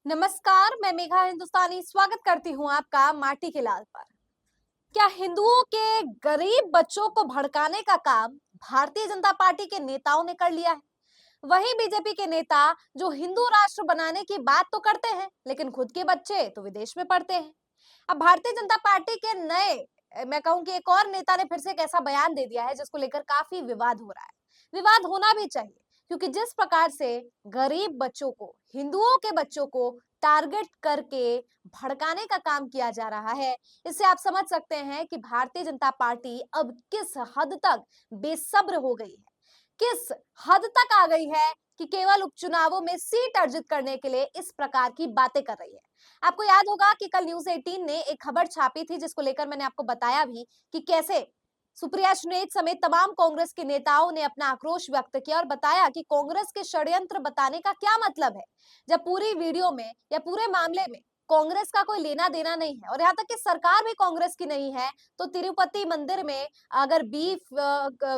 नमस्कार, मैं मेघा हिंदुस्तानी स्वागत करती हूँ आपका माटी के लाल पर। क्या हिंदुओं के गरीब बच्चों को भड़काने का काम भारतीय जनता पार्टी के नेताओं ने कर लिया है? वहीं बीजेपी के नेता जो हिंदू राष्ट्र बनाने की बात तो करते हैं, लेकिन खुद के बच्चे तो विदेश में पढ़ते हैं। अब भारतीय जनता पार्टी के नए मैं कहूँ कि एक और नेता ने फिर से एक ऐसा बयान दे दिया है जिसको लेकर काफी विवाद हो रहा है। विवाद होना भी चाहिए, क्योंकि जिस प्रकार से गरीब बच्चों को, हिंदुओं के बच्चों को टारगेट करके भड़काने का काम किया जा रहा है, इससे आप समझ सकते हैं कि भारतीय जनता पार्टी अब किस हद तक बेसब्र हो गई है, किस हद तक आ गई है कि केवल उपचुनावों में सीट अर्जित करने के लिए इस प्रकार की बातें कर रही है। आपको याद होगा कि कल न्यूज़ 18 ने एक खबर छापी थी जिसको लेकर मैंने आपको बताया भी कि कैसे सुप्रिया सुलेख समेत तमाम कांग्रेस के नेताओं ने अपना आक्रोश व्यक्त किया और बताया कि कांग्रेस के षड्यंत्र बताने का क्या मतलब है, जब पूरी वीडियो में या पूरे मामले में कांग्रेस का कोई लेना देना नहीं है और यहाँ तक कि सरकार भी कांग्रेस की नहीं है। तो तिरुपति मंदिर में अगर बीफ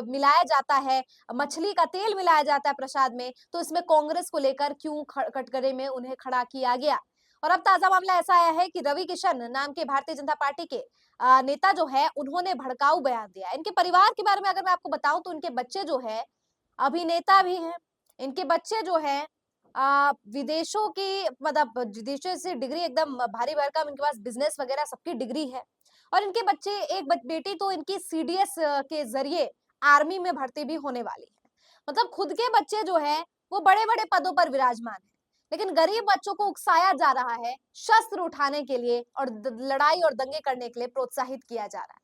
मिलाया जाता है, मछली का तेल मिलाया जाता है प्रसाद में, तो इसमें कांग्रेस को लेकर क्यों कटघरे में उन्हें खड़ा किया गया। और अब ताजा मामला ऐसा आया है कि रवि किशन नाम के भारतीय जनता पार्टी के नेता जो है, उन्होंने भड़काऊ बयान दिया। इनके परिवार के बारे में अगर मैं आपको बताऊं तो इनके बच्चे जो है अभिनेता भी हैं। इनके बच्चे जो है विदेशों की मतलब विदेशों से डिग्री एकदम भारी भरकम, इनके पास बिजनेस वगैरह सबकी डिग्री है। और इनके बच्चे, एक बेटी तो इनकी सीडीएस के जरिए आर्मी में भर्ती भी होने वाली है। मतलब खुद के बच्चे जो है वो बड़े बड़े पदों पर विराजमान है, लेकिन गरीब बच्चों को उकसाया जा रहा है, शस्त्र उठाने के लिए और लड़ाई और दंगे करने के लिए प्रोत्साहित किया जा रहा है।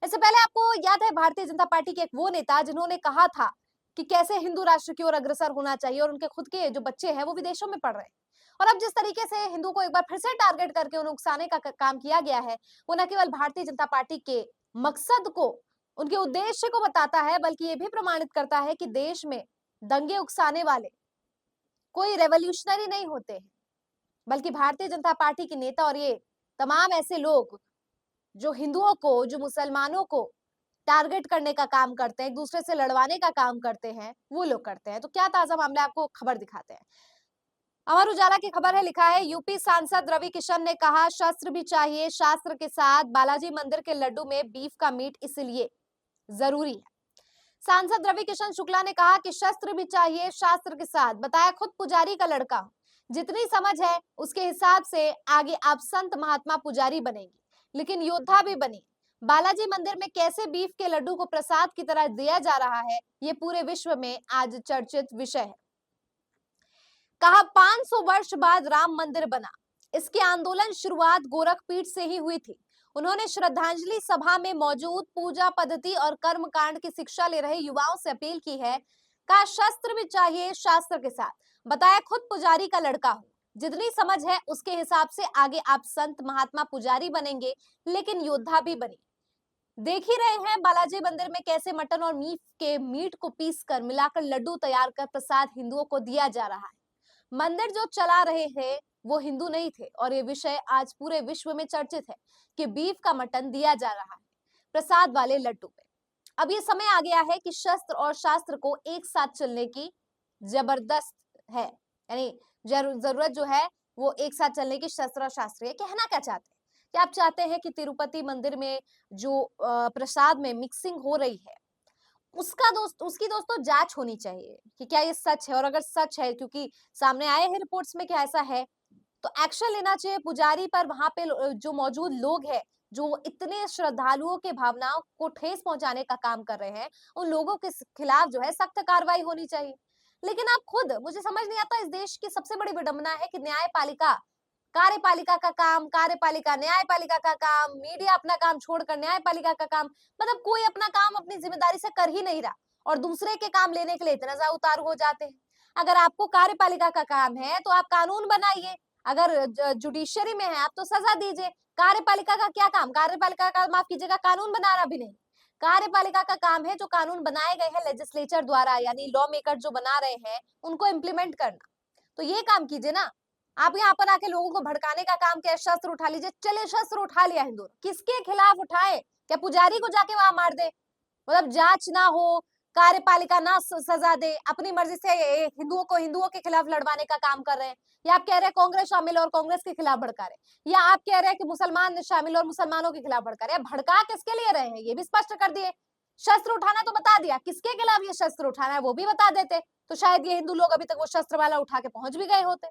इससे पहले आपको याद है भारतीय जनता पार्टी के एक वो नेता जिन्होंने कहा था कि कैसे हिंदू राष्ट्र की ओर अग्रसर होना चाहिए और उनके खुद के जो बच्चे हैं वो विदेशों में पढ़ रहे हैं। और अब जिस तरीके से हिंदू को एक बार फिर से टारगेट करके उन्हें उकसाने का काम किया गया है, वो न केवल भारतीय जनता पार्टी के मकसद को, उनके उद्देश्य को बताता है, बल्कि ये भी प्रमाणित करता है कि देश में दंगे उकसाने वाले कोई रेवोल्यूशनरी नहीं होते हैं, बल्कि भारतीय जनता पार्टी के नेता और ये तमाम ऐसे लोग जो हिंदुओं को, जो मुसलमानों को टारगेट करने का काम करते हैं, एक दूसरे से लड़वाने का काम करते हैं, वो लोग करते हैं। तो क्या ताजा मामला है, आपको खबर दिखाते हैं। अमर उजाला की खबर है, लिखा है यूपी सांसद रवि किशन ने कहा शस्त्र भी चाहिए शास्त्र के साथ, बालाजी मंदिर के लड्डू में बीफ का मीट इसलिए जरूरी है। सांसद रवि किशन शुक्ला ने कहा कि शस्त्र भी चाहिए शास्त्र के साथ, बताया खुद पुजारी का लड़का हूं, जितनी समझ है उसके हिसाब से आगे आप संत महात्मा पुजारी बनेंगी, लेकिन योद्धा भी बनी। बालाजी मंदिर में कैसे बीफ के लड्डू को प्रसाद की तरह दिया जा रहा है, ये पूरे विश्व में आज चर्चित विषय है। कहा 500 वर्ष बाद राम मंदिर बना, इसकी आंदोलन शुरुआत गोरखपीठ से ही हुई थी। उन्होंने श्रद्धांजलि सभा में मौजूद पूजा पद्धति और कर्म कांड की शिक्षा ले रहे युवाओं से अपील की है। कहा शस्त्र भी चाहिए शास्त्र के साथ, बताया खुद पुजारी का लड़का हूं, जितनी समझ है उसके हिसाब से आगे आप संत महात्मा पुजारी बनेंगे, लेकिन योद्धा भी बने। देख ही रहे हैं बालाजी मंदिर में कैसे मटन और मीट को पीस कर मिलाकर लड्डू तैयार कर प्रसाद हिंदुओं को दिया जा रहा है। मंदिर जो चला रहे हैं वो हिंदू नहीं थे और ये विषय आज पूरे विश्व में चर्चित है कि बीफ का मटन दिया जा रहा है प्रसाद वाले लड्डू पे। अब ये समय आ गया है कि शस्त्र और शास्त्र को एक साथ चलने की जबरदस्त है, यानी जरूरत जो है वो एक साथ चलने की शस्त्र और शास्त्र है। कहना क्या चाहते हैं कि आप चाहते हैं कि तिरुपति मंदिर में जो प्रसाद में मिक्सिंग हो रही है उसकी दोस्तों जांच होनी चाहिए कि क्या ये सच है, और अगर सच है, क्योंकि सामने आए हैं रिपोर्ट्स में कि ऐसा है, तो एक्शन लेना चाहिए पुजारी पर। वहां पे जो मौजूद लोग हैं, जो इतने श्रद्धालुओं के भावनाओं को ठेस पहुंचाने का काम कर रहे हैं, उन लोगों के खिलाफ जो है सख्त कार्रवाई होनी चाहिए। लेकिन आप खुद, मुझे समझ नहीं आता, इस देश की सबसे बड़ी विडंबना है कि न्यायपालिका, कार्यपालिका का काम कार्यपालिका, न्यायपालिका का काम मीडिया, अपना काम छोड़कर न्यायपालिका का काम, मतलब कोई अपना काम अपनी जिम्मेदारी से कर ही नहीं रहा और दूसरे के काम लेने के लिए इतना ज्यादा उतारू हो जाते हैं। अगर आपको कार्यपालिका का काम है तो आप कानून बनाइए, अगर जुडिशरी में है आप तो सजा दीजिए। कार्यपालिका का क्या काम, कार्यपालिका का, माफ कीजिएगा, कानून बनाना भी नहीं। कार्यपालिका का काम है जो कानून बनाए गए हैं लेजिस्लेचर द्वारा, यानी लॉ मेकर जो बना रहे हैं उनको इम्प्लीमेंट करना। तो ये काम कीजिए ना। आप यहाँ पर आके लोगों को भड़काने का काम क्या, शस्त्र उठा लीजिए, चले शस्त्र उठा लिया हिंदू, किसके खिलाफ उठाए, क्या पुजारी को जाके वहां मार दे, मतलब जांच ना हो, कार्यपालिका ना सजा दे, अपनी मर्जी से हिंदुओं के खिलाफ लड़वाने का काम कर रहे हैं, या आप कह रहे हैं कांग्रेस शामिल और कांग्रेस के खिलाफ भड़का रहे हैं, या आप कह रहे हैं कि मुसलमान शामिल और मुसलमानों के खिलाफ भड़का रहे हैं। भड़का किसके लिए रहे हैं ये भी स्पष्ट कर दिए। शस्त्र उठाना तो बता दिया, किसके खिलाफ ये शस्त्र उठाना है वो भी बता देते, तो शायद ये हिंदू लोग अभी तक वो शस्त्र वाला उठा के पहुंच भी गए होते।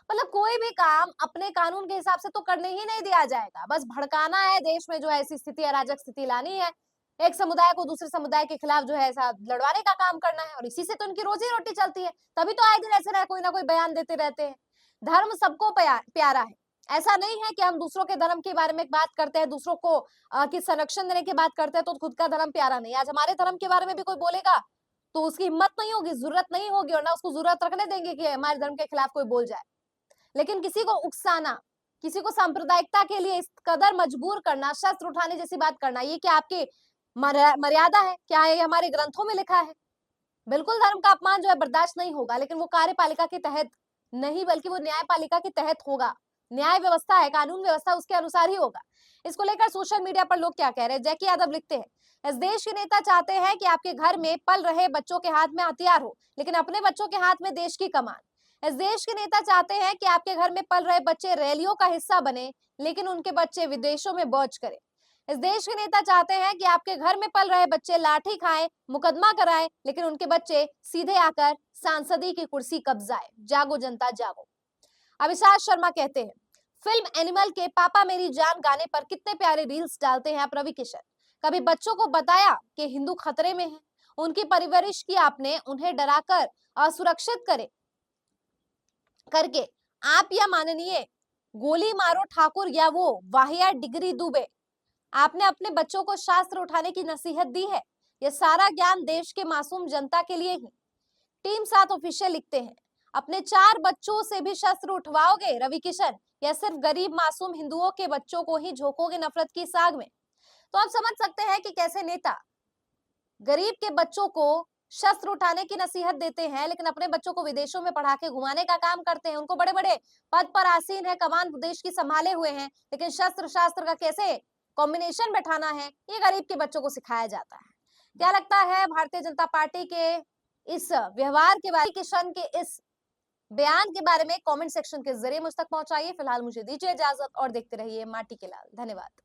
मतलब कोई भी काम अपने कानून के हिसाब से तो करने ही नहीं दिया जाएगा, बस भड़काना है, देश में जो है ऐसी स्थिति, अराजक स्थिति लानी है, एक समुदाय को दूसरे समुदाय के खिलाफ जो है ऐसा लड़वाने का काम करना है, और इसी से तो उनकी रोजी रोटी चलती है। तभी तो आए दिन ऐसे ना कोई बयान देते रहते हैं। धर्म सबको प्यारा है, ऐसा नहीं है कि हम दूसरों के धर्म के बारे में बात करते हैं, दूसरों को की संरक्षण देने की बात करते हैं तो खुद का धर्म प्यारा नहीं। आज हमारे धर्म के बारे में भी कोई बोलेगा तो उसकी हिम्मत नहीं होगी, जरूरत नहीं होगी, और ना उसको जरूरत रखने देंगे कि हमारे धर्म के खिलाफ कोई बोल जाए। लेकिन किसी को उकसाना, किसी को सांप्रदायिकता के लिए इस कदर मजबूर करना, शस्त्र उठाने जैसी बात करना, ये क्या आपकी मर्यादा है? क्या ये हमारे ग्रंथों में लिखा है? बिल्कुल धर्म का अपमान जो है बर्दाश्त नहीं होगा, लेकिन वो कार्यपालिका के तहत नहीं, बल्कि वो न्यायपालिका के तहत होगा। न्याय व्यवस्था है, कानून व्यवस्था, उसके अनुसार ही होगा। इसको लेकर सोशल मीडिया पर लोग क्या कह रहे हैं? जैकी यादव लिखते हैं, इस देश के नेता चाहते हैं कि आपके घर में पल रहे बच्चों के हाथ में हथियार हो, लेकिन अपने बच्चों के हाथ में देश की कमान। इस देश के नेता चाहते हैं कि आपके घर में पल रहे बच्चे रैलियों का हिस्सा बने, लेकिन उनके बच्चे विदेशों में मौज करें। इस देश के नेता चाहते हैं कि आपके घर में पल रहे बच्चे लाठी खाएं, मुकदमा कराएं, लेकिन उनके बच्चे सीधे आकर सांसदी की कुर्सी कब्जाए। जागो जनता जागो। अविनाश शर्मा कहते हैं, फिल्म एनिमल के पापा मेरी जान गाने पर कितने प्यारे रील्स डालते हैं आप रवि किशन। कभी बच्चों को बताया कि हिंदू खतरे में है? उनकी परवरिश की आपने, उन्हें डराकर असुरक्षित करके आप या माननीय गोली मारो ठाकुर या वो वाहिया डिग्री दुबे, आपने अपने बच्चों को शास्त्र उठाने की नसीहत दी है। यह सारा ज्ञान देश के मासूम जनता के लिए ही। टीम 7 ऑफिशियल लिखते हैं, अपने 4 बच्चों से भी शस्त्र उठवाओगे रवि किशन, या सिर्फ गरीब मासूम हिंदुओं के बच्चों को ही झोंकोगे नफरत की साग में? तो आप समझ सकते हैं कि कैसे नेता गरीब के बच्चों को शस्त्र उठाने की नसीहत देते हैं, लेकिन अपने बच्चों को विदेशों में पढ़ा के घुमाने का काम करते हैं। उनको बड़े बड़े पद पर आसीन है, कमान देश की संभाले हुए हैं, लेकिन शस्त्र शास्त्र का कैसे कॉम्बिनेशन बैठाना है ये गरीब के बच्चों को सिखाया जाता है। क्या लगता है भारतीय जनता पार्टी के इस व्यवहार के बारे, किशन के इस बयान के बारे में? कमेंट सेक्शन के जरिए मुझ तक पहुंचाइए। फिलहाल मुझे दीजिए इजाजत और देखते रहिए माटी के लाल। धन्यवाद।